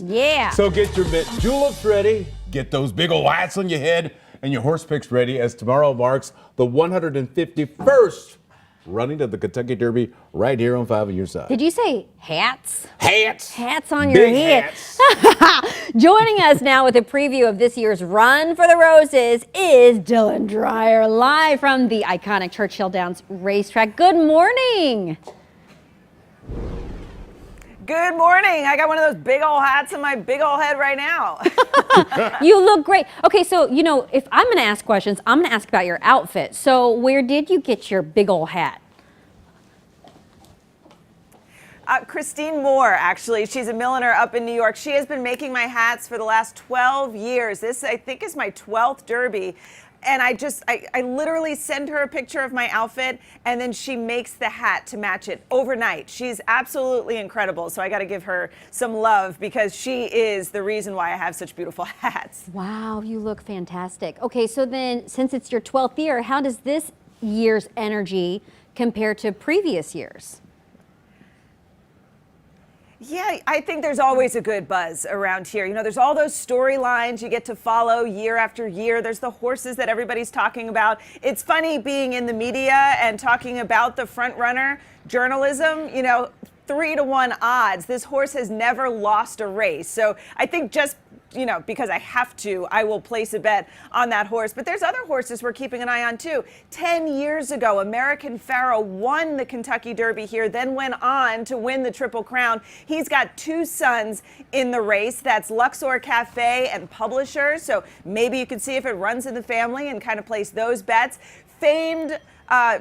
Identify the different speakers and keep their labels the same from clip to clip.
Speaker 1: Yeah.
Speaker 2: So get your mint juleps ready, get those big old hats on your head, and your horse picks ready, as tomorrow marks the 151st running of the Kentucky Derby right here on 5 on your side.
Speaker 1: Did you say hats?
Speaker 2: Hats.
Speaker 1: Hats on your head.
Speaker 2: Hats.
Speaker 1: Joining us now with a preview of this year's Run for the Roses is Dylan Dreyer, live from the iconic Churchill Downs racetrack. Good morning.
Speaker 3: Good morning. I got one of those big old hats on my big old head right now.
Speaker 1: You look great. Okay, so, you know, if I'm going to ask questions, I'm going to ask about your outfit. So where did you get your big old hat?
Speaker 3: Christine Moore, actually. She's a milliner up in New York. She has been making my hats for the last 12 years. This, I think, is my 12th Derby. And I literally send her a picture of my outfit, and then she makes the hat to match it overnight. She's absolutely incredible. So I got to give her some love because she is the reason why I have such beautiful hats.
Speaker 1: Wow, you look fantastic. Okay, so then since it's your 12th year, how does this year's energy compare to previous years?
Speaker 3: Yeah, I think there's always a good buzz around here. You know, there's all those storylines you get to follow year after year. There's the horses that everybody's talking about. It's funny being in the media and talking about the front runner journalism, you know, 3-to-1 odds. This horse has never lost a race. So I think just, you know, because I have to, I will place a bet on that horse. But there's other horses we're keeping an eye on too. 10 years ago, American Pharoah won the Kentucky Derby here, then went on to win the Triple Crown. He's got two sons in the race. That's Luxor Cafe and Publishers. So maybe you can see if it runs in the family and kind of place those bets. Famed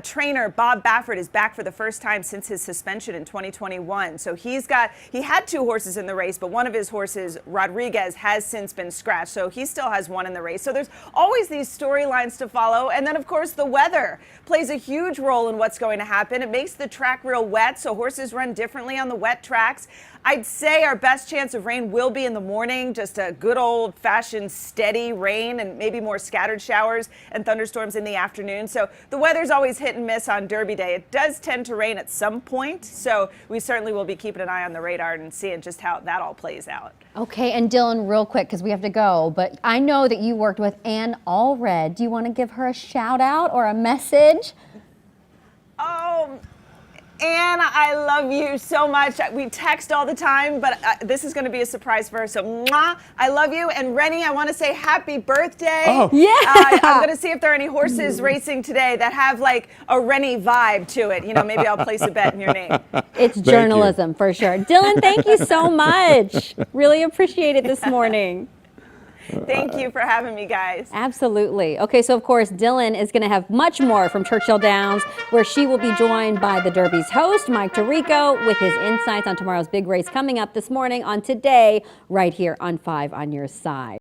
Speaker 3: trainer Bob Baffert is back for the first time since his suspension in 2021. So he had two horses in the race, but one of his horses, Rodriguez, has since been scratched. So he still has one in the race. So there's always these storylines to follow. And then, of course, the weather plays a huge role in what's going to happen. It makes the track real wet, so horses run differently on the wet tracks. I'd say our best chance of rain will be in the morning, just a good old-fashioned steady rain and maybe more scattered showers and thunderstorms in the afternoon. So the weather's always hit and miss on Derby Day. It does tend to rain at some point, so we certainly will be keeping an eye on the radar and seeing just how that all plays out.
Speaker 1: Okay, and Dylan, real quick, because we have to go, but I know that you worked with Ann Allred. Do you want to give her a shout out or a message?
Speaker 3: Oh, Anne, I love you so much. We text all the time, but this is going to be a surprise for her. So, mwah, I love you. And Rennie, I want to say happy birthday.
Speaker 2: Oh.
Speaker 1: Yeah.
Speaker 3: I'm going to see if there are any horses racing today that have like a Rennie vibe to it. You know, maybe I'll place a bet in your name.
Speaker 1: It's journalism for sure. Dylan, thank you so much. Really appreciate it this morning.
Speaker 3: Thank you for having me, guys.
Speaker 1: Absolutely. Okay, so of course, Dylan is going to have much more from Churchill Downs, where she will be joined by the Derby's host, Mike Tirico, with his insights on tomorrow's big race coming up this morning on Today, right here on 5 on your side.